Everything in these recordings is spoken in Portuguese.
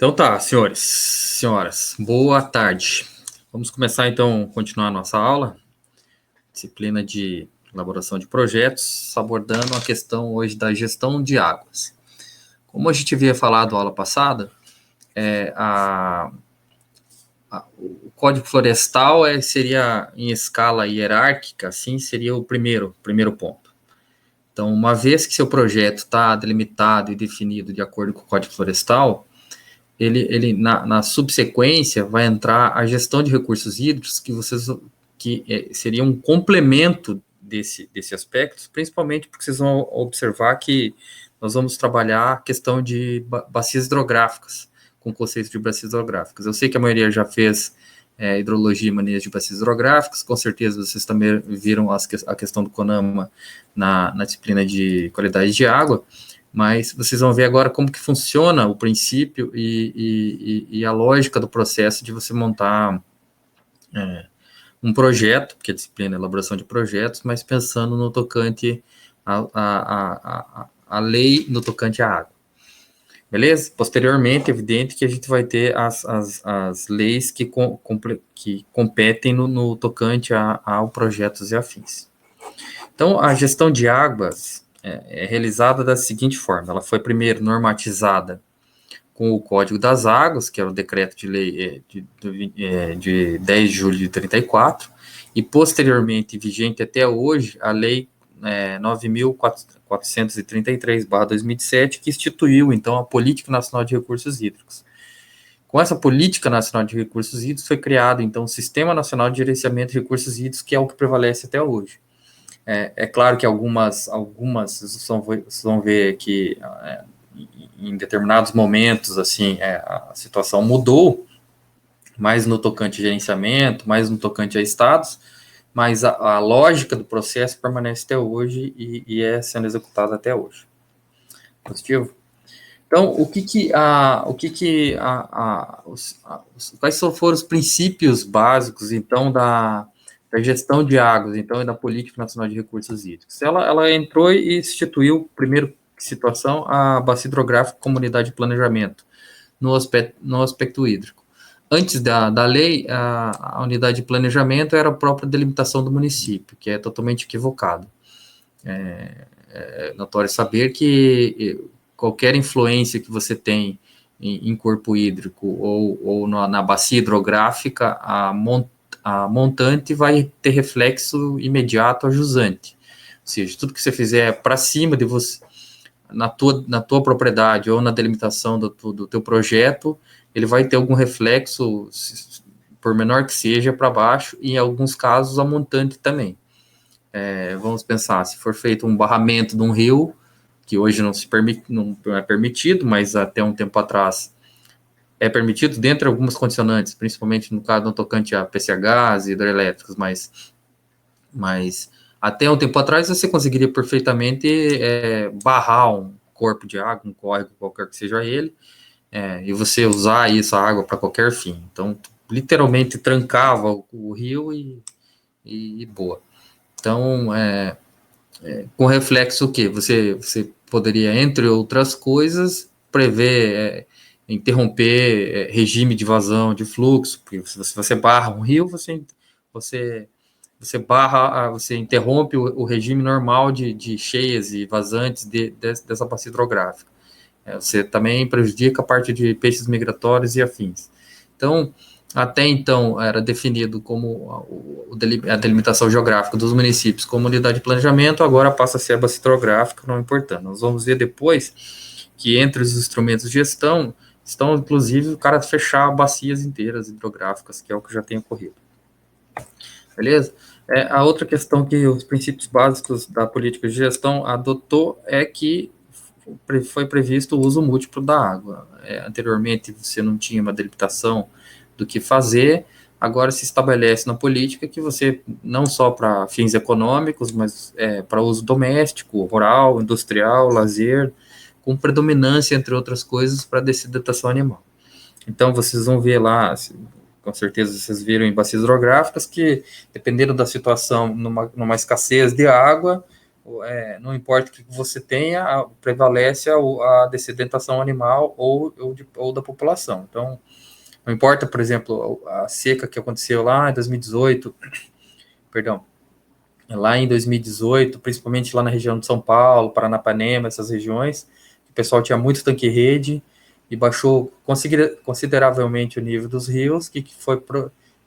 Então tá, senhores, senhoras, boa tarde. Vamos começar então, continuar a nossa aula, disciplina de elaboração de projetos, abordando a questão hoje da gestão de águas. Como a gente havia falado na aula passada, o Código Florestal seria em escala hierárquica, assim, seria o primeiro ponto. Então, uma vez que seu projeto está delimitado e definido de acordo com o Código Florestal, ele na subsequência vai entrar a gestão de recursos hídricos, que seria um complemento desse aspecto, principalmente porque vocês vão observar que nós vamos trabalhar a questão de bacias hidrográficas, com o conceito de bacias hidrográficas. Eu sei que a maioria já fez hidrologia e manejo de bacias hidrográficas, com certeza vocês também viram a questão do CONAMA na disciplina de qualidade de água, mas vocês vão ver agora como que funciona o princípio e a lógica do processo de você montar um projeto, que é a disciplina de elaboração de projetos, mas pensando no tocante a lei no tocante à água. Beleza? Posteriormente, é evidente que a gente vai ter as leis que competem no tocante ao projetos e afins. Então, a gestão de águas é realizada da seguinte forma: ela foi primeiro normatizada com o Código das Águas, que era o decreto de lei de 10 de julho de 34, e posteriormente, vigente até hoje, a lei 9.433/2007, que instituiu, então, a Política Nacional de Recursos Hídricos. Com essa Política Nacional de Recursos Hídricos foi criado, então, o Sistema Nacional de Gerenciamento de Recursos Hídricos, que é o que prevalece até hoje. É claro que algumas vocês vão ver que em determinados momentos, assim, a situação mudou, mais no tocante a gerenciamento, mais no tocante a estados, mas a lógica do processo permanece até hoje e é sendo executada até hoje. Positivo? Então, quais foram os princípios básicos, então, da gestão de águas, então, e da Política Nacional de Recursos Hídricos? Ela entrou e instituiu, primeiro situação, a Bacia Hidrográfica Comunidade de Planejamento, no aspecto hídrico. Antes da lei, a unidade de planejamento era a própria delimitação do município, que é totalmente equivocado. É notório saber que qualquer influência que você tem em corpo hídrico ou na bacia hidrográfica, a montante vai ter reflexo imediato a jusante. Ou seja, tudo que você fizer para cima de você, na tua propriedade ou na delimitação do teu projeto, ele vai ter algum reflexo, por menor que seja, para baixo, e em alguns casos a montante também. Vamos pensar, se for feito um barramento de um rio, que hoje não é permitido, mas até um tempo atrás é permitido, dentro de algumas condicionantes, principalmente no caso no tocante a PCHs e hidrelétricos, mas até um tempo atrás você conseguiria perfeitamente barrar um corpo de água, um córrego, qualquer que seja ele, e você usar isso, a água, para qualquer fim. Então, literalmente trancava o rio e boa. Então, com reflexo o quê? Você poderia, entre outras coisas, prever, interromper regime de vazão de fluxo, porque se você barra um rio, você interrompe o regime normal de cheias e vazantes dessa bacia hidrográfica. Você também prejudica a parte de peixes migratórios e afins. Então, até então, era definido como a delimitação geográfica dos municípios como unidade de planejamento, agora passa a ser a bacia hidrográfica, não importando. Nós vamos ver depois que entre os instrumentos de gestão estão, inclusive, o cara fechar bacias inteiras hidrográficas, que é o que já tem ocorrido. Beleza? A outra questão que os princípios básicos da política de gestão adotou é que foi previsto o uso múltiplo da água. Anteriormente, você não tinha uma delimitação do que fazer, agora se estabelece na política que você, não só para fins econômicos, mas para uso doméstico, rural, industrial, lazer, com predominância, entre outras coisas, para desidatação animal. Então, vocês vão ver lá, com certeza vocês viram em bacias hidrográficas, que, dependendo da situação, numa escassez de água, não importa o que você tenha, prevalece a dessedentação animal ou da população. Então, não importa, por exemplo, a seca que aconteceu lá em 2018, perdão, lá em 2018, principalmente lá na região de São Paulo, Paranapanema, essas regiões, o pessoal tinha muito tanque-rede e baixou consideravelmente o nível dos rios, que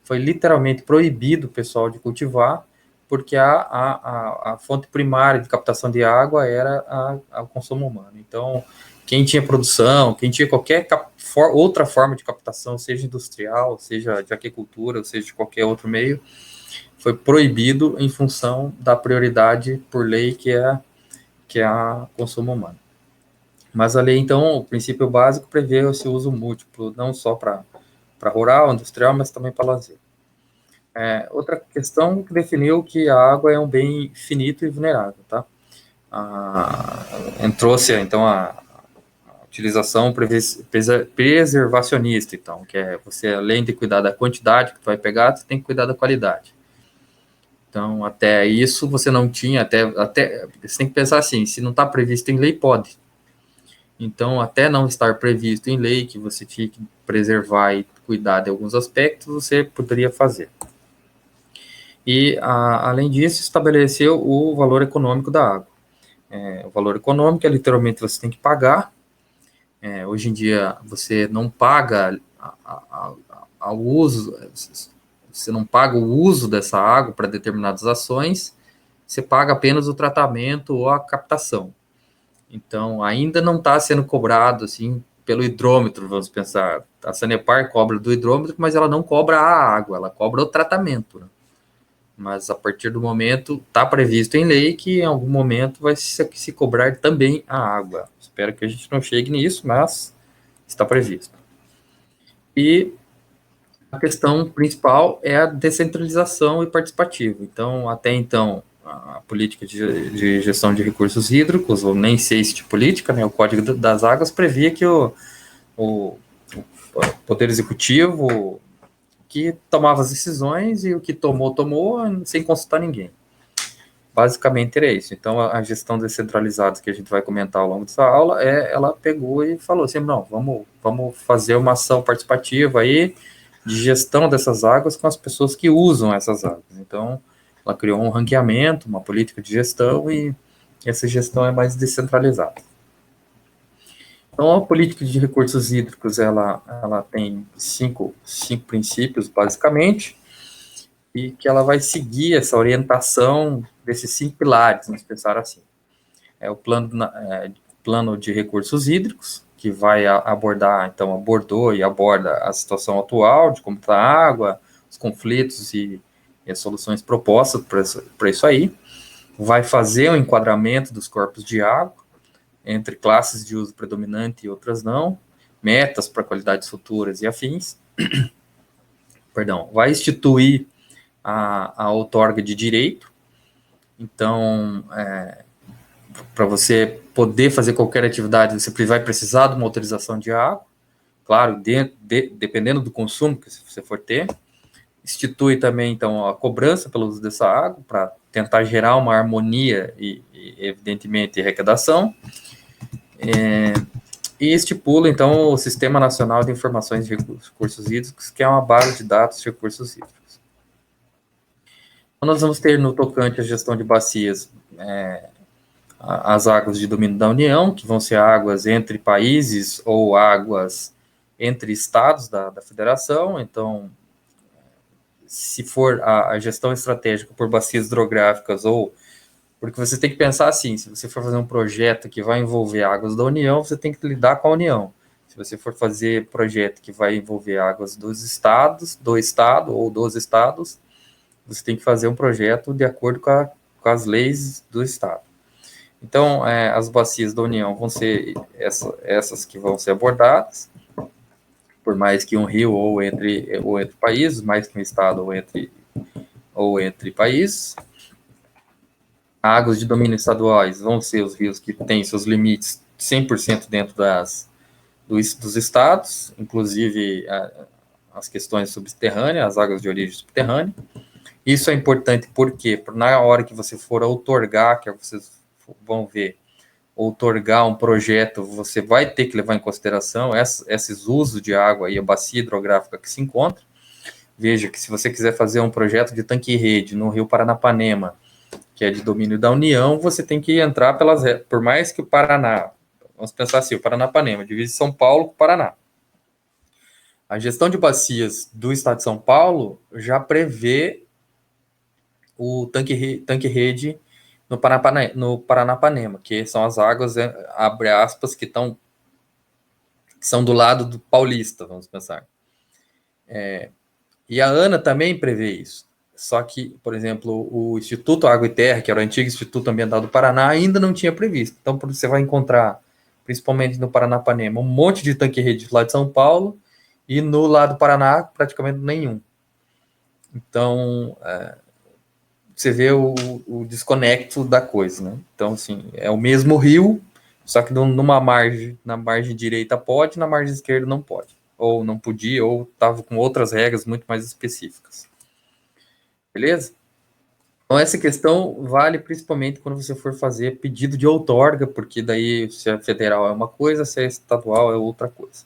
foi literalmente proibido o pessoal de cultivar, porque a fonte primária de captação de água era o consumo humano. Então, quem tinha produção, quem tinha qualquer outra forma de captação, seja industrial, seja de agricultura, seja de qualquer outro meio, foi proibido em função da prioridade por lei que é a consumo humano. Mas a lei, então, o princípio básico prevê esse uso múltiplo, não só para rural, industrial, mas também para lazer. Outra questão que definiu que a água é um bem finito e vulnerável, tá? Entrou-se, então, a utilização preservacionista, então, que é você, além de cuidar da quantidade que tu vai pegar, você tem que cuidar da qualidade. Então, até isso você não tinha, até você tem que pensar assim, se não está previsto em lei, pode. Então, até não estar previsto em lei que você tinha que preservar e cuidar de alguns aspectos, você poderia fazer. E, além disso, estabeleceu o valor econômico da água. O valor econômico é literalmente você tem que pagar. Hoje em dia, você não paga ao uso, você não paga o uso dessa água para determinadas ações, você paga apenas o tratamento ou a captação. Então, ainda não está sendo cobrado, assim, pelo hidrômetro, vamos pensar. A Sanepar cobra do hidrômetro, mas ela não cobra a água, ela cobra o tratamento, né? Mas a partir do momento, está previsto em lei que em algum momento vai se cobrar também a água. Espero que a gente não chegue nisso, mas está previsto. E a questão principal é a descentralização e participativa. Então, até então, a política de gestão de recursos hídricos, ou nem sei se de política, né, o Código das Águas previa que o Poder Executivo que tomava as decisões e o que tomou, sem consultar ninguém. Basicamente era isso. Então, a gestão descentralizada que a gente vai comentar ao longo dessa aula, ela pegou e falou assim, não, vamos fazer uma ação participativa aí de gestão dessas águas com as pessoas que usam essas águas. Então, ela criou um ranqueamento, uma política de gestão e essa gestão é mais descentralizada. Então, a política de recursos hídricos, ela tem cinco princípios, basicamente, e que ela vai seguir essa orientação desses 5 pilares, vamos pensar assim. O plano de recursos hídricos, que vai abordar, então, abordou e aborda a situação atual de como está a água, os conflitos e as soluções propostas para isso aí. Vai fazer o enquadramento dos corpos de água, entre classes de uso predominante e outras não, metas para qualidades futuras e afins. Perdão, vai instituir a outorga de direito. Então, para você poder fazer qualquer atividade, você vai precisar de uma autorização de água, claro, dependendo do consumo que você for ter. Institui também, então, a cobrança pelo uso dessa água, para tentar gerar uma harmonia e evidentemente, arrecadação. E estipula, então, o Sistema Nacional de Informações de Recursos Hídricos, que é uma base de dados de recursos hídricos. Então, nós vamos ter no tocante à gestão de bacias as águas de domínio da União, que vão ser águas entre países ou águas entre estados da federação. Então, se for a gestão estratégica por bacias hidrográficas ou... Porque você tem que pensar assim, se você for fazer um projeto que vai envolver águas da União, você tem que lidar com a União. Se você for fazer projeto que vai envolver águas dos estados, do estado ou dos estados, você tem que fazer um projeto de acordo com as leis do estado. Então, as bacias da União vão ser essas que vão ser abordadas, por mais que um rio ou entre países, mais que um estado ou entre países. Águas de domínio estaduais vão ser os rios que têm seus limites 100% dentro dos estados, inclusive as questões subterrâneas, as águas de origem subterrânea. Isso é importante porque na hora que você for outorgar, que você vão ver, outorgar um projeto, você vai ter que levar em consideração esses usos de água e a bacia hidrográfica que se encontra. Veja que se você quiser fazer um projeto de tanque e rede no Rio Paranapanema, que é de domínio da União, você tem que entrar por mais que o Paraná, vamos pensar assim, o Paranapanema divide São Paulo com o Paraná. A gestão de bacias do Estado de São Paulo já prevê o tanque-rede no Paranapanema, que são as águas, abre aspas, que são do lado do paulista, vamos pensar. E a ANA também prevê isso. Só que, por exemplo, o Instituto Água e Terra, que era o antigo Instituto Ambiental do Paraná, ainda não tinha previsto. Então, você vai encontrar, principalmente no Paranapanema, um monte de tanque-rede lá de São Paulo, e no lado do Paraná, praticamente nenhum. Então, você vê o desconecto da coisa, né? Então, assim, é o mesmo rio, só que numa margem, na margem direita pode, na margem esquerda não pode. Ou não podia, ou estava com outras regras muito mais específicas. Beleza? Então, essa questão vale principalmente quando você for fazer pedido de outorga, porque daí se é federal é uma coisa, se é estadual é outra coisa.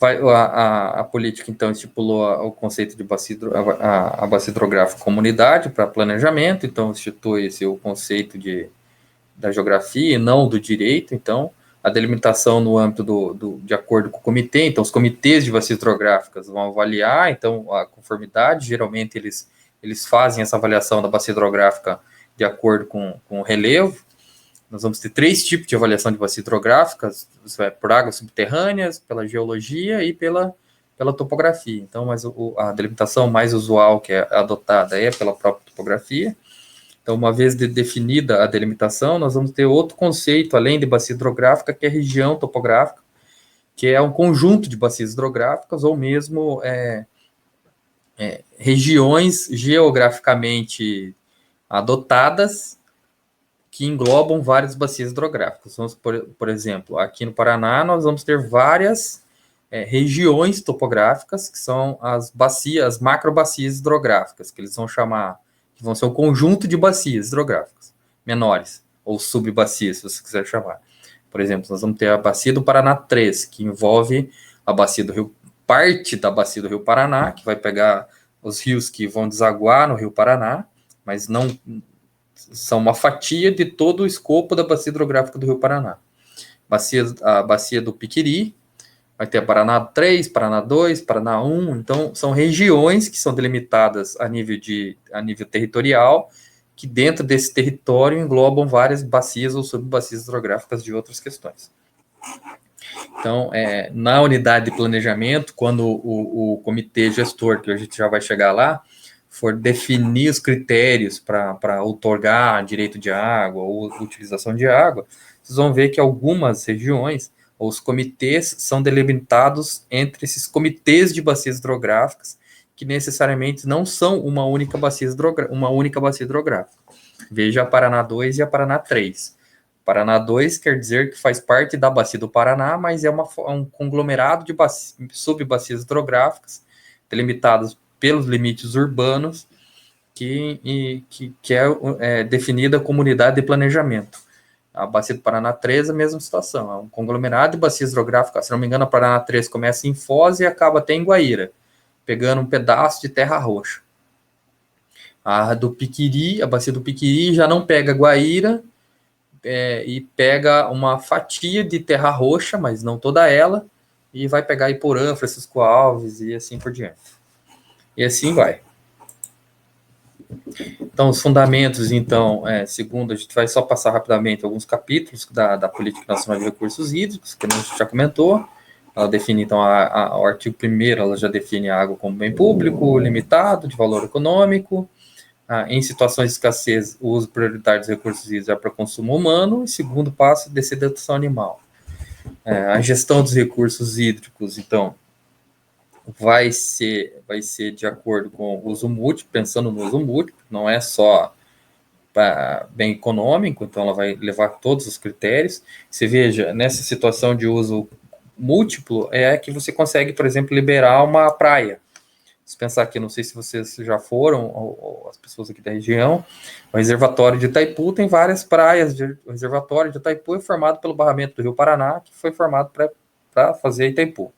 A política, então, estipulou o conceito de a bacia hidrográfica comunidade para planejamento, então institui-se o conceito da geografia e não do direito, então a delimitação no âmbito de acordo com o comitê, então os comitês de bacias hidrográficas vão avaliar, então a conformidade, geralmente eles fazem essa avaliação da bacia hidrográfica de acordo com o relevo. Nós vamos ter 3 tipos de avaliação de bacias hidrográficas, por águas subterrâneas, pela geologia e pela topografia. Então, mas a delimitação mais usual que é adotada é pela própria topografia. Então, uma vez definida a delimitação, nós vamos ter outro conceito, além de bacia hidrográfica, que é região topográfica, que é um conjunto de bacias hidrográficas ou mesmo regiões geograficamente adotadas que englobam várias bacias hidrográficas. Vamos, por exemplo, aqui no Paraná, nós vamos ter várias regiões topográficas, que são as macrobacias hidrográficas, que eles vão chamar, que vão ser um conjunto de bacias hidrográficas menores, ou subbacias, se você quiser chamar. Por exemplo, nós vamos ter a bacia do Paraná 3, que envolve a bacia do Rio, parte da bacia do Rio Paraná, que vai pegar os rios que vão desaguar no Rio Paraná, mas não são uma fatia de todo o escopo da bacia hidrográfica do Rio Paraná. A bacia do Piquiri, vai ter a Paraná 3, Paraná 2, Paraná 1, então são regiões que são delimitadas a nível territorial, que dentro desse território englobam várias bacias ou subbacias hidrográficas de outras questões. Então, na unidade de planejamento, quando o comitê gestor, que a gente já vai chegar lá, for definir os critérios para outorgar direito de água ou utilização de água, vocês vão ver que algumas regiões, os comitês são delimitados entre esses comitês de bacias hidrográficas, que necessariamente não são uma única bacia hidrográfica. Veja a Paraná 2 e a Paraná 3. Paraná 2 quer dizer que faz parte da bacia do Paraná, mas é um conglomerado de subbacias hidrográficas delimitadas pelos limites urbanos, que é definida a comunidade de planejamento. A bacia do Paraná 3 é a mesma situação, é um conglomerado de bacias hidrográficas. Se não me engano, a Paraná 3 começa em Foz e acaba até em Guaíra, pegando um pedaço de terra roxa. A bacia do Piquiri já não pega Guaíra, e pega uma fatia de terra roxa, mas não toda ela, e vai pegar Iporã, Francisco Alves e assim por diante. E assim vai. Então, os fundamentos, então, segundo, a gente vai só passar rapidamente alguns capítulos da Política Nacional de Recursos Hídricos, que a gente já comentou. Ela define, então, o artigo 1º, ela já define a água como bem público, limitado, de valor econômico. Em situações de escassez, o uso prioritário dos recursos hídricos é para consumo humano. E segundo passo, dessedação animal. A gestão dos recursos hídricos, então, vai ser de acordo com o uso múltiplo, pensando no uso múltiplo, não é só para bem econômico, então ela vai levar todos os critérios. Você veja, nessa situação de uso múltiplo, é que você consegue, por exemplo, liberar uma praia. Se pensar aqui, não sei se vocês já foram, ou as pessoas aqui da região, o reservatório de Itaipu tem várias praias. O reservatório de Itaipu é formado pelo barramento do Rio Paraná, que foi formado para fazer Itaipu.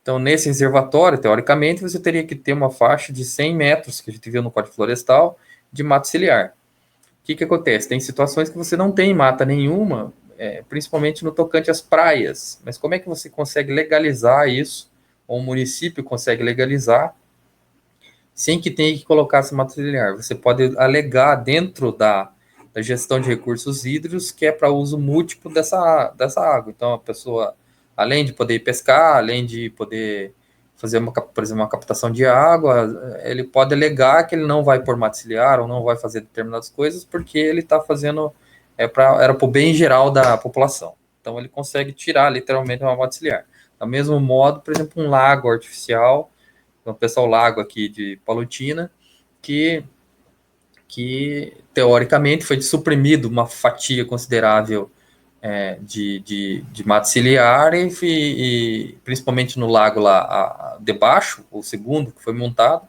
Então, nesse reservatório, teoricamente, você teria que ter uma faixa de 100 metros, que a gente viu no Código Florestal, de mato ciliar. O que acontece? Tem situações que você não tem mata nenhuma, principalmente no tocante às praias. Mas como é que você consegue legalizar isso, ou o município consegue legalizar, sem que tenha que colocar essa mata ciliar? Você pode alegar dentro da gestão de recursos hídricos que é para uso múltiplo dessa água. Então, a pessoa, além de poder pescar, além de poder fazer, por exemplo, uma captação de água, ele pode alegar que ele não vai pôr mata ciliar ou não vai fazer determinadas coisas porque ele está fazendo, era para o bem geral da população. Então, ele consegue tirar, literalmente, uma mata ciliar. Do mesmo modo, por exemplo, um lago artificial, o pessoal lago aqui de Palotina, que teoricamente foi suprimido uma fatia considerável de mato ciliar e principalmente no lago lá debaixo, o segundo que foi montado,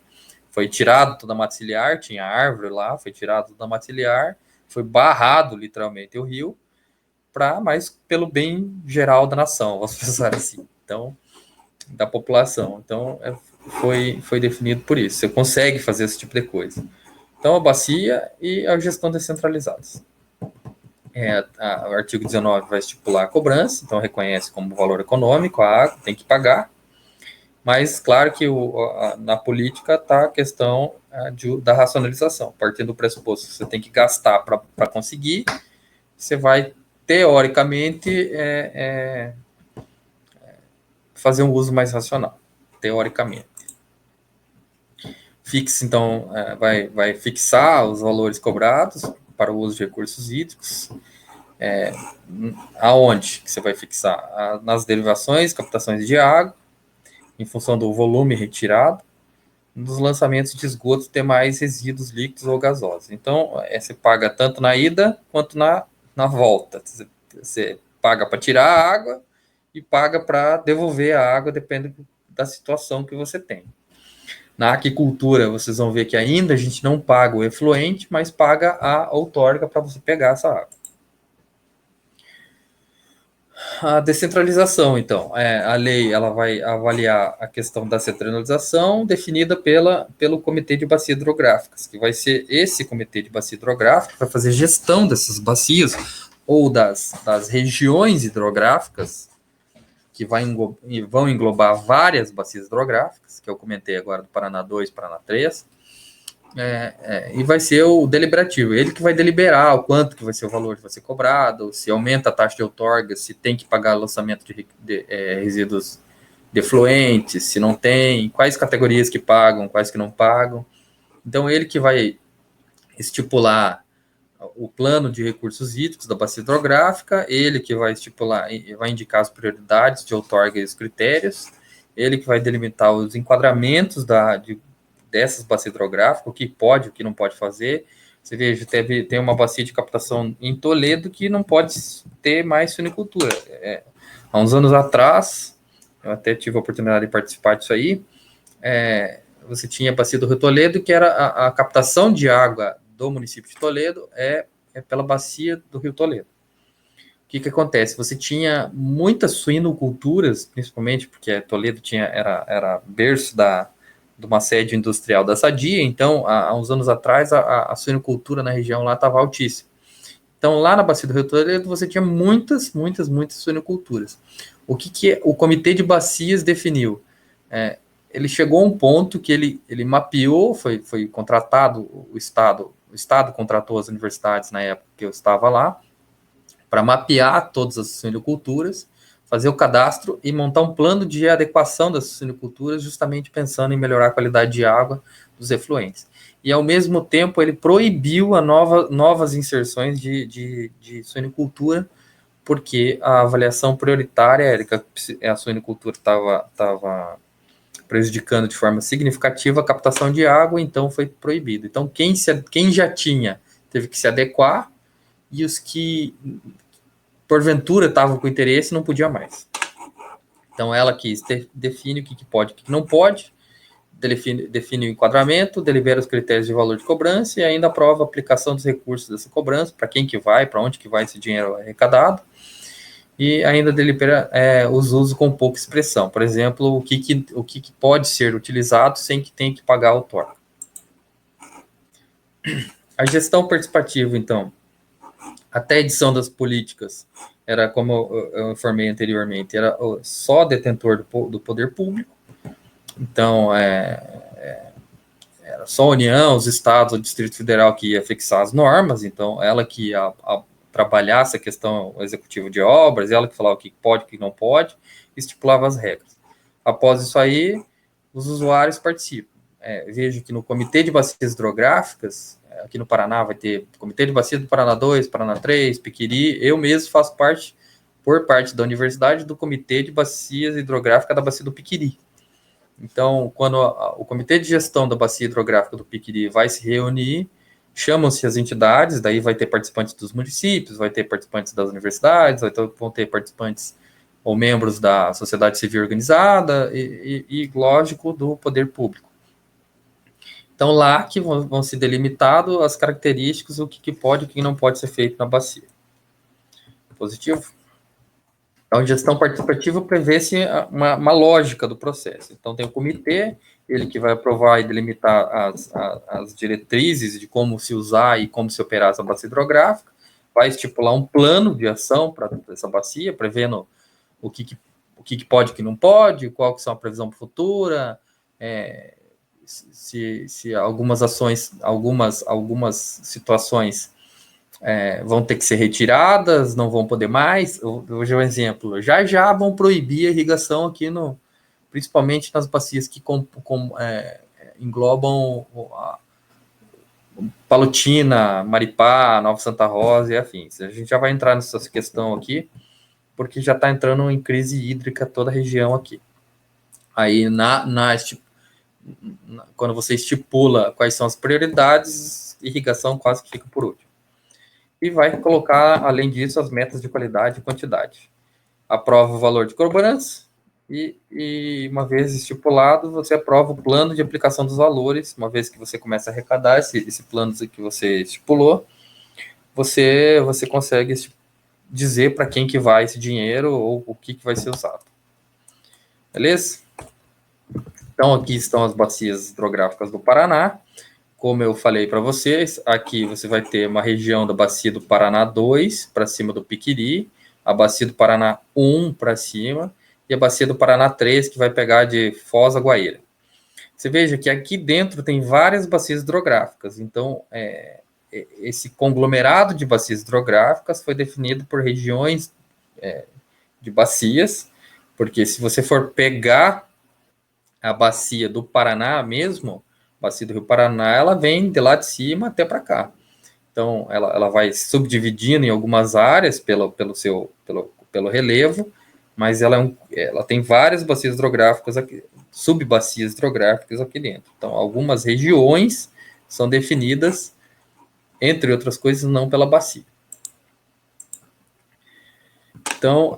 foi tirado toda a mata ciliar, tinha árvore lá, foi tirado toda a mata ciliar, foi barrado literalmente o rio, mas pelo bem geral da nação, vamos pensar assim. Então, da população. Então, foi definido por isso. Você consegue fazer esse tipo de coisa. Então, a bacia e a gestão descentralizada. O artigo 19 vai estipular a cobrança, então reconhece como valor econômico, a água tem que pagar, mas claro que na política está a questão da racionalização. Partindo do pressuposto que você tem que gastar para conseguir, você vai, teoricamente, fazer um uso mais racional, teoricamente. Fixa, então, vai fixar os valores cobrados para o uso de recursos hídricos. Aonde que você vai fixar? Nas derivações, captações de água, em função do volume retirado, nos lançamentos de esgotos demais resíduos líquidos ou gasosos. Então, você paga tanto na ida quanto na volta. Você paga para tirar a água e paga para devolver a água, depende da situação que você tem. Na aquicultura, vocês vão ver que ainda a gente não paga o efluente, mas paga a outorga para você pegar essa água. A descentralização, então, a lei ela vai avaliar a questão da centralização definida pelo Comitê de Bacias Hidrográficas, que vai ser esse Comitê de Bacia Hidrográfica para fazer gestão dessas bacias ou das regiões hidrográficas, que vão englobar várias bacias hidrográficas, que eu comentei agora do Paraná 2, Paraná 3, e vai ser o deliberativo, ele que vai deliberar o quanto que vai ser o valor que vai ser cobrado, se aumenta a taxa de outorga, se tem que pagar lançamento de resíduos defluentes, se não tem, quais categorias que pagam, quais que não pagam. Então, ele que vai estipular o plano de recursos hídricos da bacia hidrográfica, ele que vai estipular, vai indicar as prioridades de outorga e os critérios, ele que vai delimitar os enquadramentos dessas bacias hidrográficas, o que pode, o que não pode fazer. Você veja, tem uma bacia de captação em Toledo que não pode ter mais suinicultura. Há uns anos atrás, eu até tive a oportunidade de participar disso aí, você tinha a bacia do Rio Toledo, que era a captação de água do município de Toledo pela bacia do Rio Toledo. O que acontece? Você tinha muitas suinoculturas, principalmente porque Toledo era berço de uma sede industrial da Sadia, então, há uns anos atrás, a suinocultura na região lá estava altíssima. Então, lá na bacia do Rio Toledo, você tinha muitas suinoculturas. O que o Comitê de Bacias definiu? Ele chegou a um ponto que ele mapeou, foi contratado, o Estado contratou as universidades na época que eu estava lá, para mapear todas as suinoculturas, fazer o cadastro e montar um plano de adequação das suinoculturas, justamente pensando em melhorar a qualidade de água dos efluentes. E, ao mesmo tempo, ele proibiu novas inserções de suinocultura, porque a avaliação prioritária era que a suinocultura estava prejudicando de forma significativa a captação de água, então foi proibido. Então, quem já tinha teve que se adequar, e os que, porventura, estavam com interesse não podia mais. Então, ela que define o que pode e o que não pode, define o enquadramento, delibera os critérios de valor de cobrança e ainda aprova a aplicação dos recursos dessa cobrança, para quem que vai, para onde que vai esse dinheiro arrecadado, e ainda delibera os usos com pouca expressão. Por exemplo, o que pode ser utilizado sem que tenha que pagar a outorga. A gestão participativa, então, até a edição das políticas, era, como eu informei anteriormente, era só detentor do poder público. Então, era só a União, os estados, o Distrito Federal que ia fixar as normas, então ela que ia trabalhar essa questão executiva de obras, ela que falava o que pode, o que não pode, estipulava as regras. Após isso aí, os usuários participam. Vejo que no Comitê de Bacias Hidrográficas, aqui no Paraná vai ter Comitê de Bacia do Paraná 2, Paraná 3, Piquiri, eu mesmo faço parte, por parte da universidade, do Comitê de Bacias Hidrográficas da Bacia do Piquiri. Então, quando o Comitê de Gestão da Bacia Hidrográfica do Piquiri vai se reunir, chamam-se as entidades, daí vai ter participantes dos municípios, vai ter participantes das universidades, vão ter participantes ou membros da sociedade civil organizada e lógico, do poder público. Então, lá que vão ser delimitadas as características, o que pode e o que não pode ser feito na bacia. Positivo? Então, gestão participativa prevê-se uma lógica do processo. Então, tem o comitê, ele que vai aprovar e delimitar as diretrizes de como se usar e como se operar essa bacia hidrográfica, vai estipular um plano de ação para essa bacia, prevendo o que pode e o que não pode, qual que são a previsão futura, se algumas ações, algumas situações vão ter que ser retiradas, não vou poder mais. Hoje é um exemplo. Já vão proibir a irrigação aqui, principalmente nas bacias que englobam Palotina, Maripá, Nova Santa Rosa e afins. A gente já vai entrar nessa questão aqui, porque já está entrando em crise hídrica toda a região aqui. Aí, quando você estipula quais são as prioridades, irrigação quase que fica por último. E vai colocar, além disso, as metas de qualidade e quantidade. Aprova o valor de cobrança e uma vez estipulado, você aprova o plano de aplicação dos valores. Uma vez que você começa a arrecadar esse plano que você estipulou, você consegue dizer para quem que vai esse dinheiro ou o que vai ser usado. Beleza? Então, aqui estão as bacias hidrográficas do Paraná. Como eu falei para vocês, aqui você vai ter uma região da bacia do Paraná 2 para cima do Piquiri, a bacia do Paraná 1 para cima e a bacia do Paraná 3 que vai pegar de Foz a Guaíra. Você veja que aqui dentro tem várias bacias hidrográficas, então esse conglomerado de bacias hidrográficas foi definido por regiões de bacias, porque se você for pegar a bacia do Paraná mesmo, a bacia do Rio Paraná, ela vem de lá de cima até para cá. Então, ela vai subdividindo em algumas áreas pelo relevo, mas ela tem várias bacias hidrográficas aqui, subbacias hidrográficas aqui dentro. Então, algumas regiões são definidas, entre outras coisas, não pela bacia. Então,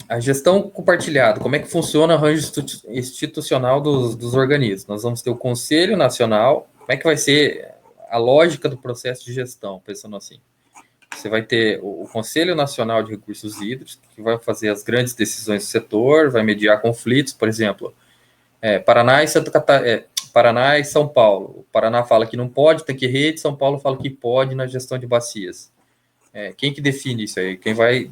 a gestão compartilhada, como é que funciona o arranjo institucional dos organismos? Nós vamos ter o Conselho Nacional, como é que vai ser a lógica do processo de gestão, pensando assim? Você vai ter o Conselho Nacional de Recursos Hídricos, que vai fazer as grandes decisões do setor, vai mediar conflitos, por exemplo, Paraná e São Paulo. O Paraná fala que não pode ter que rede, São Paulo fala que pode na gestão de bacias. Quem que define isso aí? Quem vai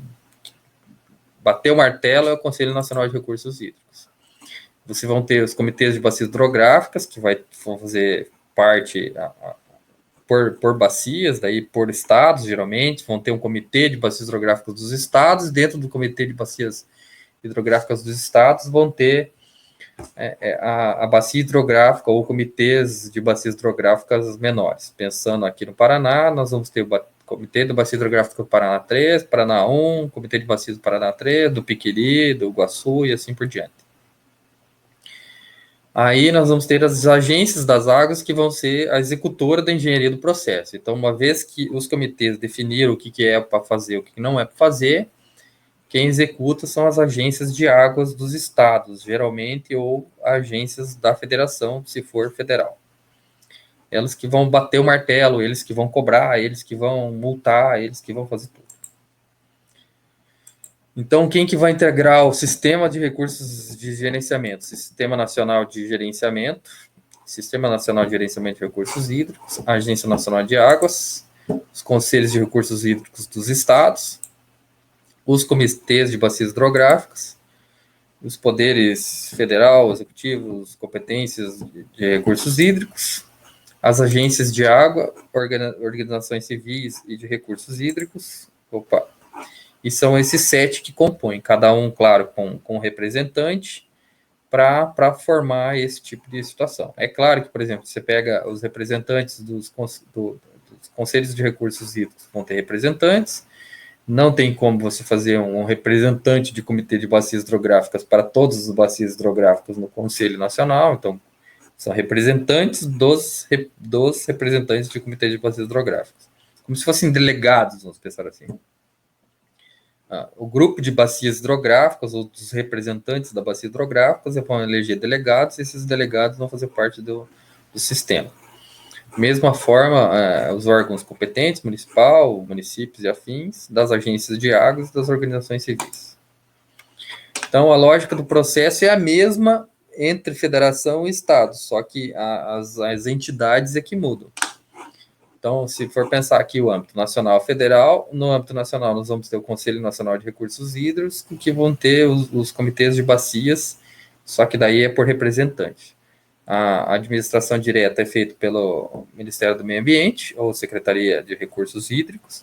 bater o martelo é o Conselho Nacional de Recursos Hídricos. Vocês vão ter os comitês de bacias hidrográficas, que vão fazer parte por bacias, daí por estados, geralmente, vão ter um comitê de bacias hidrográficas dos estados, dentro do comitê de bacias hidrográficas dos estados vão ter a bacia hidrográfica ou comitês de bacias hidrográficas menores. Pensando aqui no Paraná, nós vamos ter o Comitê de Bacia Hidrográfica do Paraná 3, Paraná 1, Comitê de Bacias do Paraná 3, do Piquiri, do Iguaçu e assim por diante. Aí nós vamos ter as agências das águas que vão ser a executora da engenharia do processo. Então, uma vez que os comitês definiram o que é para fazer, o que não é para fazer, quem executa são as agências de águas dos estados, geralmente, ou agências da federação, se for federal. Eles que vão bater o martelo, eles que vão cobrar, eles que vão multar, eles que vão fazer tudo. Então, quem que vai integrar o Sistema de Recursos de Gerenciamento? Sistema Nacional de Gerenciamento, Sistema Nacional de Gerenciamento de Recursos Hídricos, a Agência Nacional de Águas, os Conselhos de Recursos Hídricos dos Estados, os Comitês de Bacias Hidrográficas, os poderes federal, executivos, competências de recursos hídricos, as agências de água, organizações civis e de recursos hídricos, e são esses 7 que compõem, cada um, claro, com um representante, para formar esse tipo de situação. É claro que, por exemplo, você pega os representantes dos conselhos de recursos hídricos, vão ter representantes, não tem como você fazer um representante de comitê de bacias hidrográficas para todas as bacias hidrográficas no Conselho Nacional, então são representantes dos representantes de comitê de bacias hidrográficas, como se fossem delegados, vamos pensar assim. O grupo de bacias hidrográficas, ou dos representantes da bacia hidrográfica, vão eleger delegados, e esses delegados vão fazer parte do sistema. Mesma forma, os órgãos competentes, municipal, municípios e afins, das agências de águas e das organizações civis. Então, a lógica do processo é a mesma entre federação e estado, só que as entidades é que mudam. Então, se for pensar aqui o âmbito nacional federal, no âmbito nacional nós vamos ter o Conselho Nacional de Recursos Hídricos, que vão ter os comitês de bacias, só que daí é por representante. A administração direta é feita pelo Ministério do Meio Ambiente, ou Secretaria de Recursos Hídricos,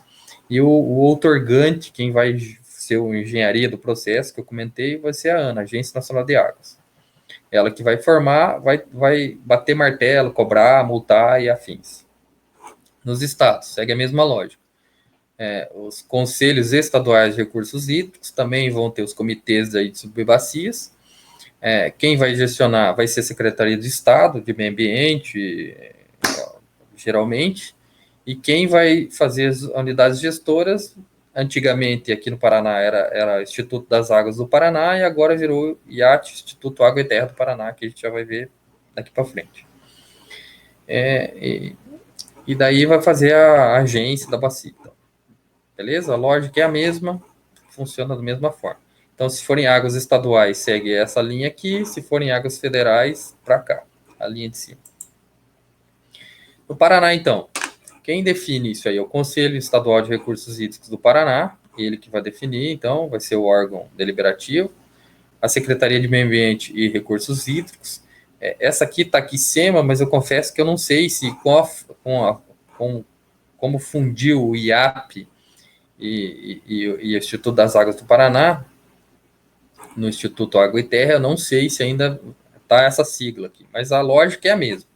e o outorgante, quem vai ser o engenharia do processo, que eu comentei, vai ser a ANA, Agência Nacional de Águas. Ela que vai formar, vai bater martelo, cobrar, multar e afins. Nos estados, segue a mesma lógica. Os conselhos estaduais de recursos hídricos também vão ter os comitês aí de subbacias. Quem vai gestionar vai ser a Secretaria de Estado, de Meio Ambiente, geralmente, e quem vai fazer as unidades gestoras, antigamente aqui no Paraná era Instituto das Águas do Paraná, e agora virou IAT, Instituto Água e Terra do Paraná, que a gente já vai ver daqui para frente. E daí vai fazer a agência da bacia. Beleza? A lógica é a mesma, funciona da mesma forma. Então, se forem águas estaduais, segue essa linha aqui. Se forem águas federais, para cá, a linha de cima. No Paraná, então, quem define isso aí é o Conselho Estadual de Recursos Hídricos do Paraná, ele que vai definir, então, vai ser o órgão deliberativo. A Secretaria de Meio Ambiente e Recursos Hídricos. Essa aqui está aqui em cima, mas eu confesso que eu não sei se como fundiu o IAP e o Instituto das Águas do Paraná, no Instituto Água e Terra, eu não sei se ainda está essa sigla aqui, mas a lógica é a mesma.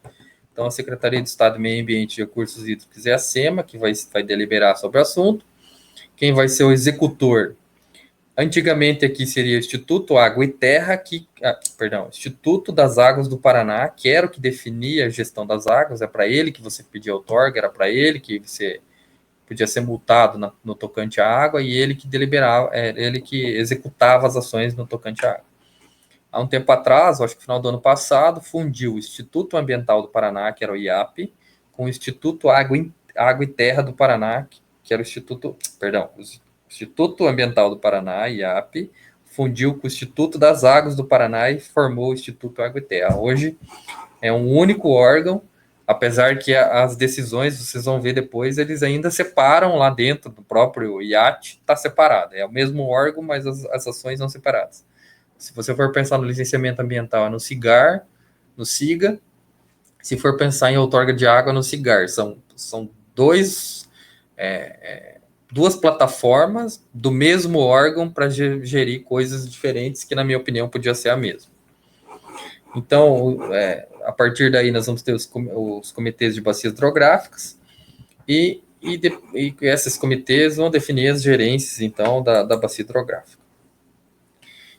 Então, a Secretaria de Estado de Meio Ambiente e Recursos Hídricos é a SEMA, que vai deliberar sobre o assunto. Quem vai ser o executor? Antigamente aqui seria o Instituto Água e Terra, Instituto das Águas do Paraná, que era o que definia a gestão das águas, é para ele que você pedia outorga, era para ele que você podia ser multado no tocante à água, e ele que deliberava, ele que executava as ações no tocante à água. Há um tempo atrás, acho que no final do ano passado, fundiu o Instituto Ambiental do Paraná, que era o IAP, com o Instituto Água e Terra do Paraná, que era o Instituto Ambiental do Paraná, IAP, fundiu com o Instituto das Águas do Paraná e formou o Instituto Água e Terra. Hoje é um único órgão, apesar que as decisões, vocês vão ver depois, eles ainda separam lá dentro do próprio IAT, está separado. É o mesmo órgão, mas as ações são separadas. Se você for pensar no licenciamento ambiental, é no SIGAR, no SIGA. Se for pensar em outorga de água, no SIGAR. São duas plataformas do mesmo órgão para gerir coisas diferentes, que, na minha opinião, podia ser a mesma. Então, a partir daí, nós vamos ter os comitês de bacias hidrográficas, e esses comitês vão definir as gerências, então, da bacia hidrográfica.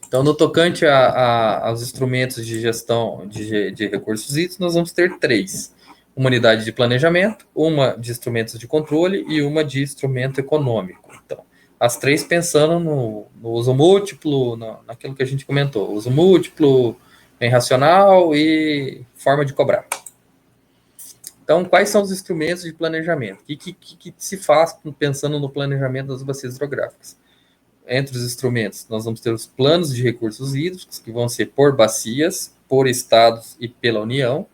Então, no tocante aos instrumentos de gestão de recursos hídricos, nós vamos ter 3. Uma unidade de planejamento, uma de instrumentos de controle e uma de instrumento econômico. Então, as 3 pensando no uso múltiplo, naquilo que a gente comentou, uso múltiplo, bem racional e forma de cobrar. Então, quais são os instrumentos de planejamento? O que se faz pensando no planejamento das bacias hidrográficas? Entre os instrumentos, nós vamos ter os planos de recursos hídricos, que vão ser por bacias, por estados e pela União.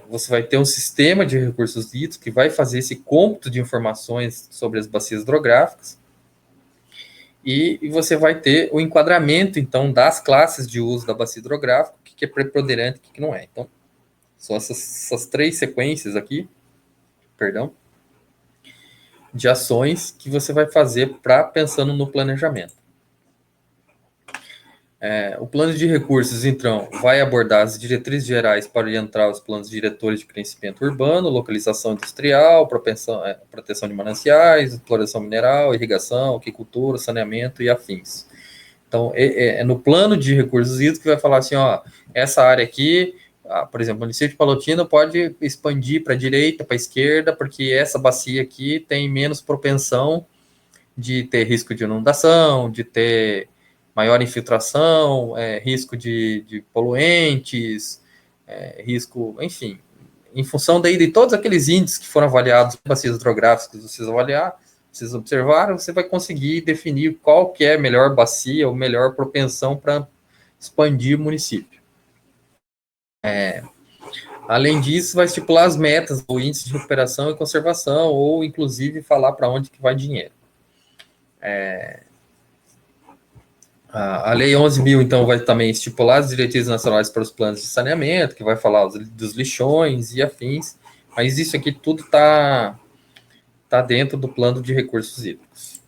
Você vai ter um sistema de recursos hídricos que vai fazer esse cômputo de informações sobre as bacias hidrográficas. E você vai ter o enquadramento, então, das classes de uso da bacia hidrográfica, o que é preponderante e o que não é. Então, são essas três sequências aqui, de ações que você vai fazer pensando no planejamento. O plano de recursos, então, vai abordar as diretrizes gerais para orientar os planos diretores de crescimento urbano, localização industrial, proteção de mananciais, exploração mineral, irrigação, aquicultura, saneamento e afins. Então, no plano de recursos hídricos que vai falar assim, essa área aqui, por exemplo, o município de Palotina pode expandir para a direita, para a esquerda, porque essa bacia aqui tem menos propensão de ter risco de inundação, de ter maior infiltração, risco de poluentes, risco, enfim, em função daí de todos aqueles índices que foram avaliados, bacias hidrográficas, vocês observaram, você vai conseguir definir qual que é a melhor bacia ou melhor propensão para expandir o município. Além disso, vai estipular as metas, o índice de recuperação e conservação, ou inclusive falar para onde que vai dinheiro. A Lei 11.000, então, vai também estipular as diretrizes nacionais para os planos de saneamento, que vai falar dos lixões e afins, mas isso aqui tudo está dentro do plano de recursos hídricos.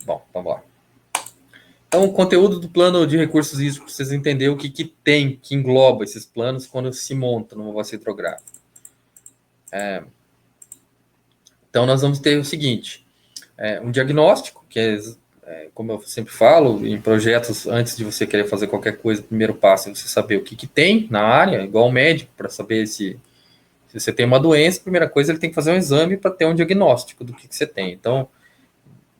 Bom, vamos lá. Então, o conteúdo do plano de recursos hídricos, vocês entenderam o que tem, que engloba esses planos quando se monta numa bacia hidrográfica. Então, nós vamos ter o seguinte, um diagnóstico, que como eu sempre falo, em projetos, antes de você querer fazer qualquer coisa, o primeiro passo é você saber o que tem na área, igual o médico, para saber se você tem uma doença, a primeira coisa, ele tem que fazer um exame para ter um diagnóstico do que você tem. Então,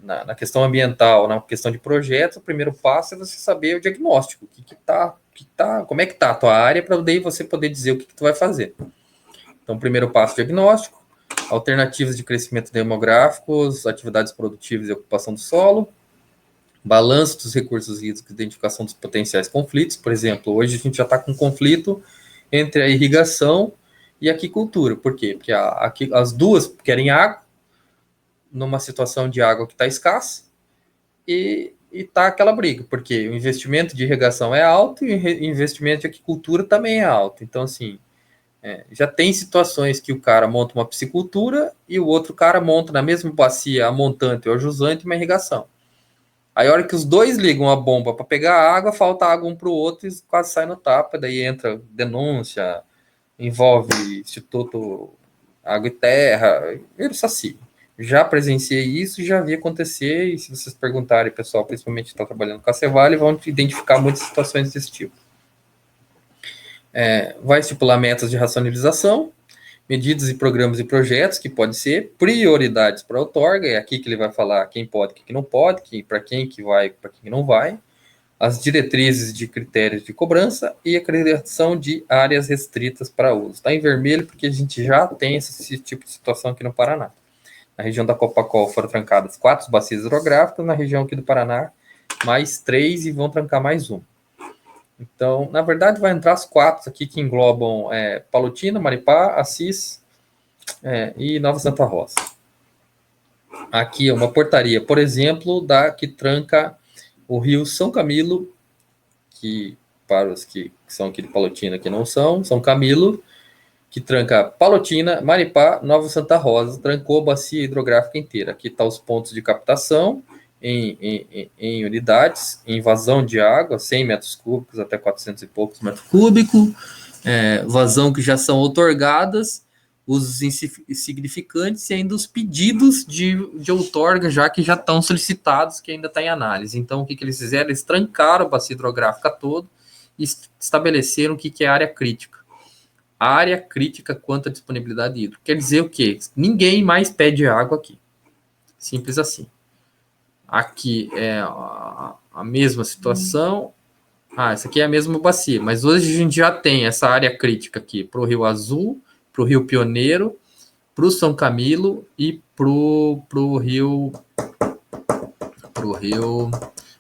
na questão ambiental, na questão de projetos, o primeiro passo é você saber o diagnóstico, como é que está a tua área, para daí você poder dizer o que tu vai fazer. Então, primeiro passo, diagnóstico, alternativas de crescimento demográficos, atividades produtivas e ocupação do solo, balanço dos recursos hídricos, identificação dos potenciais conflitos. Por exemplo, hoje a gente já está com um conflito entre a irrigação e a aquicultura. Por quê? Porque as duas querem água, numa situação de água que está escassa, e está aquela briga, porque o investimento de irrigação é alto e o investimento de aquicultura também é alto. Então, assim, já tem situações que o cara monta uma piscicultura e o outro cara monta na mesma bacia a montante ou a jusante uma irrigação. Aí, a hora que os dois ligam a bomba para pegar a água, falta água um para o outro e quase sai no tapa. Daí entra denúncia, envolve Instituto Água e Terra, vira saci. Já presenciei isso e já vi acontecer. E se vocês perguntarem, pessoal, principalmente que está trabalhando com a Cevale, vão identificar muitas situações desse tipo. Vai estipular metas de racionalização, medidas e programas e projetos, que pode ser prioridades para a outorga, é aqui que ele vai falar quem pode, quem não pode, para quem que vai, para quem não vai, as diretrizes de critérios de cobrança e a criação de áreas restritas para uso. Está em vermelho porque a gente já tem esse tipo de situação aqui no Paraná. Na região da Copacol foram trancadas 4 bacias hidrográficas, na região aqui do Paraná mais 3 e vão trancar mais 1. Então, na verdade, vai entrar as 4 aqui que englobam Palotina, Maripá, Assis e Nova Santa Rosa. Aqui é uma portaria, por exemplo, que tranca o rio São Camilo, que para os que são aqui de Palotina, que não São Camilo, que tranca Palotina, Maripá, Nova Santa Rosa, trancou a bacia hidrográfica inteira. Aqui estão os pontos de captação em unidades, em vazão de água, 100 metros cúbicos até 400 e poucos metros cúbicos, vazão que já são outorgadas, usos insignificantes e ainda os pedidos de outorga já que já estão solicitados, que ainda está em análise. Então, o que eles fizeram? Eles trancaram a bacia hidrográfica toda e estabeleceram o que é área crítica. A área crítica quanto à disponibilidade hídrica. Quer dizer o quê? Ninguém mais pede água aqui. Simples assim. Aqui é a mesma situação, Essa aqui é a mesma bacia, mas hoje a gente já tem essa área crítica aqui para o Rio Azul, para o Rio Pioneiro, para o São Camilo e para o Rio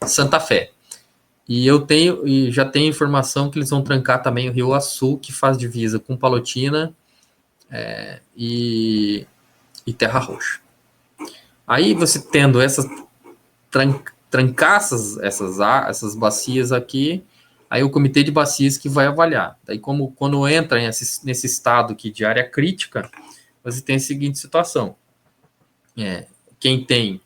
Santa Fé. E já tenho informação que eles vão trancar também o Rio Açu, que faz divisa com Palotina e Terra Roxa. Aí você tendo essas trancar essas bacias aqui, aí o comitê de bacias que vai avaliar. Daí, quando entra nesse estado aqui de área crítica, você tem a seguinte situação. Quem tem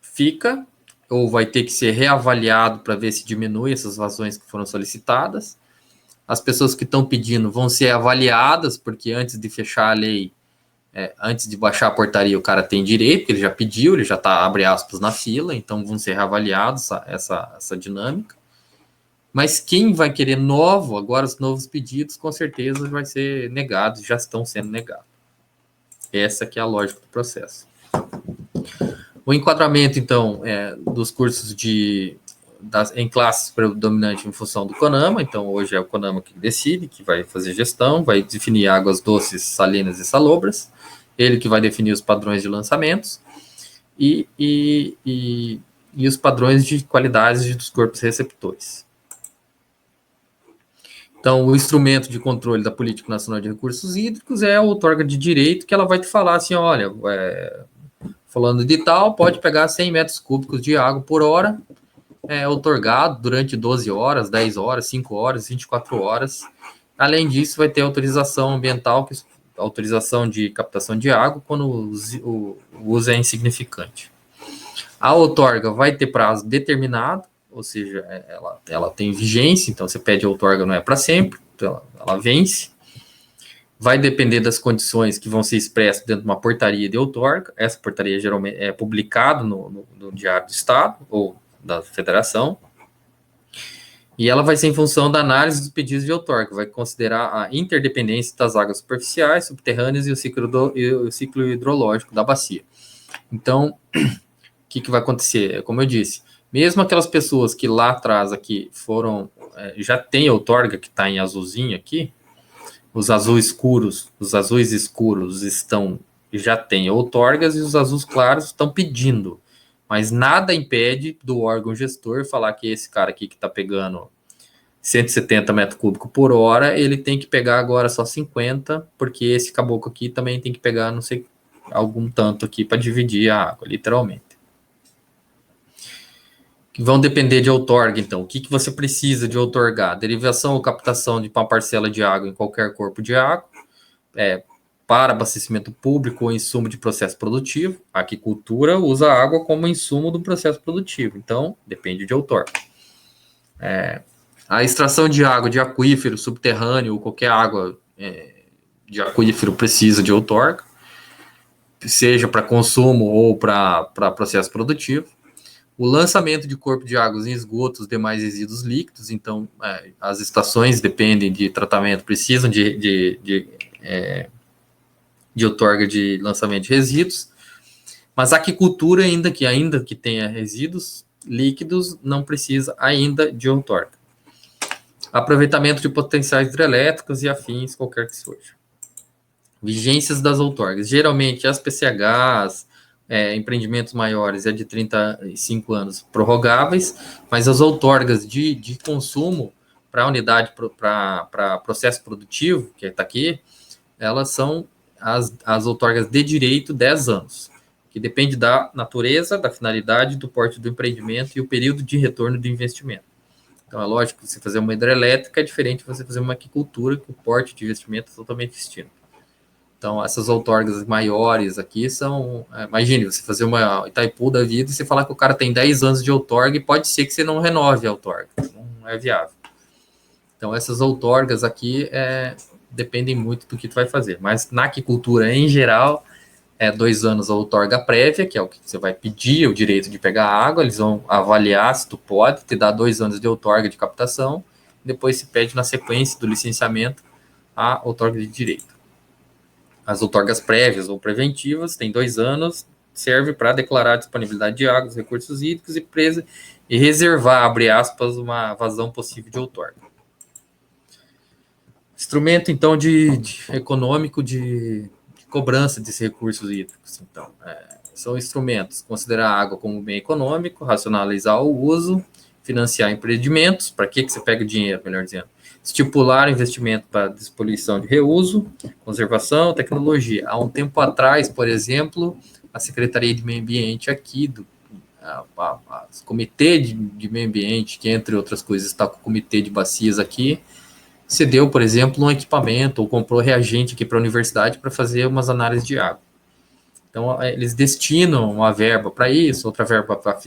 fica, ou vai ter que ser reavaliado para ver se diminui essas vazões que foram solicitadas. As pessoas que estão pedindo vão ser avaliadas, porque antes de fechar a lei, antes de baixar a portaria, o cara tem direito, porque ele já pediu, ele já está, abre aspas, na fila, então vão ser reavaliados essa dinâmica. Mas quem vai querer agora os novos pedidos, com certeza vai ser negados, já estão sendo negados. Essa que é a lógica do processo. O enquadramento, então, dos cursos em classes predominantes em função do CONAMA, então hoje é o CONAMA que decide, que vai fazer gestão, vai definir águas doces, salinas e salobras, ele que vai definir os padrões de lançamentos e os padrões de qualidade dos corpos receptores. Então, o instrumento de controle da Política Nacional de Recursos Hídricos é a outorga de direito, que ela vai te falar assim, olha, falando de tal, pode pegar 100 metros cúbicos de água por hora, outorgado durante 12 horas, 10 horas, 5 horas, 24 horas. Além disso, vai ter autorização ambiental, autorização de captação de água, quando o uso é insignificante. A outorga vai ter prazo determinado, ou seja, ela tem vigência, então você pede a outorga, não é para sempre, então ela vence. Vai depender das condições que vão ser expressas dentro de uma portaria de outorga. Essa portaria geralmente é publicada no Diário do Estado ou da Federação. E ela vai ser em função da análise dos pedidos de outorga, vai considerar a interdependência das águas superficiais, subterrâneas e o ciclo hidrológico da bacia. Então, o que vai acontecer? Como eu disse, mesmo aquelas pessoas que lá atrás aqui já tem outorga, que está em azulzinho aqui, os azuis escuros já têm outorgas e os azuis claros estão pedindo, mas nada impede do órgão gestor falar que esse cara aqui que está pegando 170 metros cúbicos por hora, ele tem que pegar agora só 50, porque esse caboclo aqui também tem que pegar, não sei, algum tanto aqui para dividir a água, literalmente. Que vão depender de outorga, então. O que você precisa de outorgar? Derivação ou captação de uma parcela de água em qualquer corpo de água, para abastecimento público ou insumo de processo produtivo. A aquicultura usa a água como insumo do processo produtivo, então depende de outorga. A extração de água de aquífero subterrâneo ou qualquer água de aquífero precisa de outorga, seja para consumo ou para processo produtivo. O lançamento de corpo de águas em esgotos, demais resíduos líquidos, então as estações dependem de tratamento, precisam de outorga de lançamento de resíduos, mas a aquicultura, ainda que tenha resíduos líquidos, não precisa ainda de outorga. Aproveitamento de potenciais hidrelétricos e afins, qualquer que seja. Vigências das outorgas. Geralmente, as PCHs, empreendimentos maiores, é de 35 anos prorrogáveis, mas as outorgas de consumo para unidade, para processo produtivo, que está aqui, elas são as outorgas de direito 10 anos, que depende da natureza, da finalidade, do porte do empreendimento e o período de retorno do investimento. Então, é lógico que você fazer uma hidrelétrica é diferente de você fazer uma aquicultura, que o porte de investimento é totalmente distinto. Então, essas outorgas maiores aqui são... imagine, você fazer uma Itaipu da vida e você falar que o cara tem 10 anos de outorga e pode ser que você não renove a outorga. Não é viável. Então, essas outorgas aqui dependem muito do que tu vai fazer. Mas na aquicultura, em geral, 2 anos a outorga prévia, que é o que você vai pedir o direito de pegar água, eles vão avaliar se tu pode, te dar 2 anos de outorga de captação, depois se pede na sequência do licenciamento a outorga de direito. As outorgas prévias ou preventivas têm 2 anos, serve para declarar a disponibilidade de água, dos recursos hídricos e reservar, abre aspas, uma vazão possível de outorga. Instrumento, então, econômico de cobrança desses recursos hídricos. Então, são instrumentos: considerar a água como bem econômico, racionalizar o uso, financiar empreendimentos. Para que você pega o dinheiro, melhor dizendo? Estipular investimento para despoluição de reuso, conservação, tecnologia. Há um tempo atrás, por exemplo, a Secretaria de Meio Ambiente aqui, o Comitê de Meio Ambiente, que entre outras coisas está com o Comitê de Bacias aqui, cedeu, por exemplo, um equipamento ou comprou reagente aqui para a universidade para fazer umas análises de água. Então, eles destinam uma verba para isso, outra verba para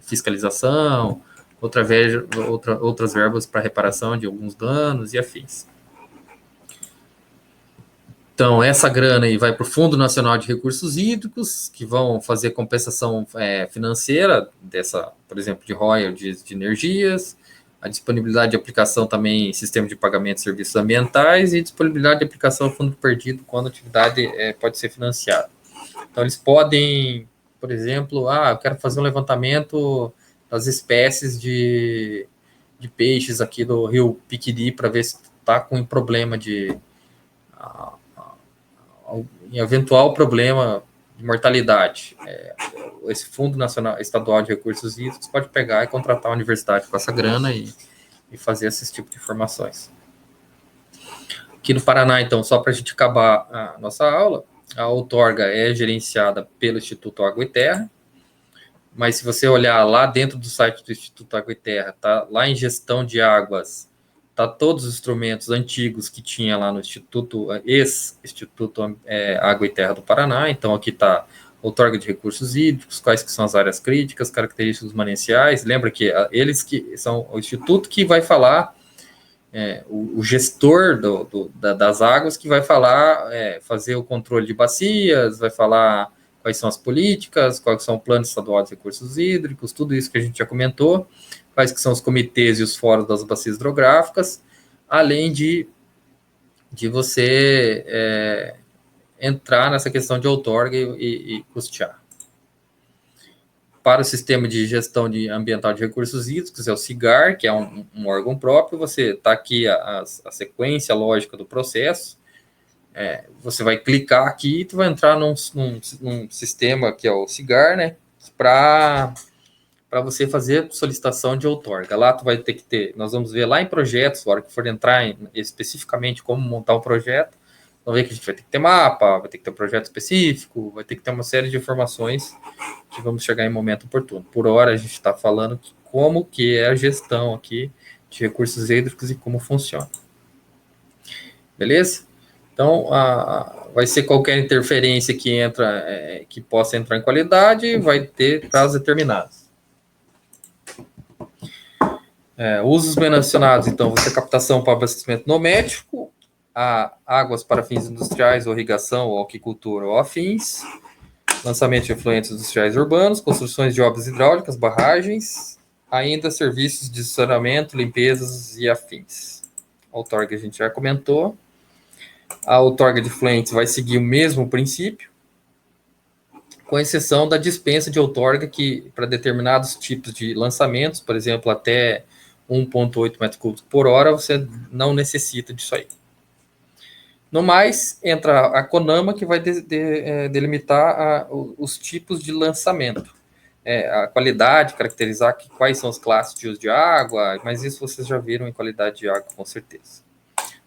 fiscalização, outras verbas para reparação de alguns danos e afins. Então, essa grana aí vai para o Fundo Nacional de Recursos Hídricos, que vão fazer compensação financeira dessa, por exemplo, de royalties de energias, a disponibilidade de aplicação também em sistema de pagamento de serviços ambientais e disponibilidade de aplicação ao fundo perdido quando a atividade pode ser financiada. Então, eles podem, por exemplo, eu quero fazer um levantamento das espécies de peixes aqui do rio Piquiri para ver se está com um problema em eventual problema de mortalidade. Esse Fundo Nacional Estadual de Recursos Hídricos pode pegar e contratar a universidade com essa grana e fazer esse tipo de informações. Aqui no Paraná, então, só para a gente acabar a nossa aula, a outorga é gerenciada pelo Instituto Água e Terra, mas se você olhar lá dentro do site do Instituto Água e Terra, tá lá em gestão de águas, tá todos os instrumentos antigos que tinha lá no Instituto, ex-Instituto Água e Terra do Paraná. Então, aqui está outorga de recursos hídricos, quais que são as áreas críticas, características dos mananciais. Lembra que eles que são o instituto que vai falar, o gestor das águas que vai falar, fazer o controle de bacias, vai falar quais são as políticas, quais são o plano estadual de recursos hídricos, tudo isso que a gente já comentou, quais que são os comitês e os fóruns das bacias hidrográficas, além de você entrar nessa questão de outorga e custear. Para o sistema de gestão ambiental de recursos hídricos, é o SIGAR, que é um órgão próprio. Você está aqui a sequência lógica do processo. Você vai clicar aqui e tu vai entrar num sistema que é o SIGAR, né? Para você fazer solicitação de outorga. Lá tu vai ter que ter, nós vamos ver lá em projetos, na hora que for entrar especificamente como montar um projeto, vamos ver que a gente vai ter que ter mapa, vai ter que ter um projeto específico, vai ter que ter uma série de informações que vamos chegar em momento oportuno. Por hora, a gente está falando como que é a gestão aqui de recursos hídricos e como funciona. Beleza? Então, vai ser qualquer interferência que que possa entrar em qualidade, vai ter prazos determinados. Usos mencionados, então, vai ser captação para abastecimento doméstico, águas para fins industriais, ou irrigação, ou aquicultura, ou afins, lançamento de efluentes industriais urbanos, construções de obras hidráulicas, barragens, ainda serviços de saneamento, limpezas e afins. A outorga a gente já comentou. A outorga de efluentes vai seguir o mesmo princípio, com exceção da dispensa de outorga, que para determinados tipos de lançamentos, por exemplo, até 1,8 metros cúbicos por hora, você não necessita disso aí. No mais, entra a CONAMA, que vai delimitar os tipos de lançamento. A qualidade, caracterizar quais são as classes de uso de água, mas isso vocês já viram em qualidade de água, com certeza.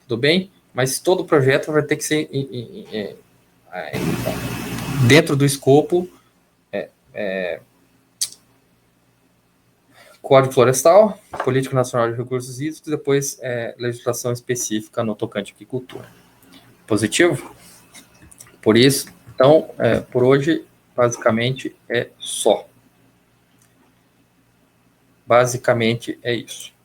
Tudo bem? Mas todo o projeto vai ter que ser dentro do escopo Código Florestal, Política Nacional de Recursos Hídricos, depois legislação específica no tocante à aquicultura. Positivo? Por isso, então, por hoje, basicamente é só. Basicamente é isso.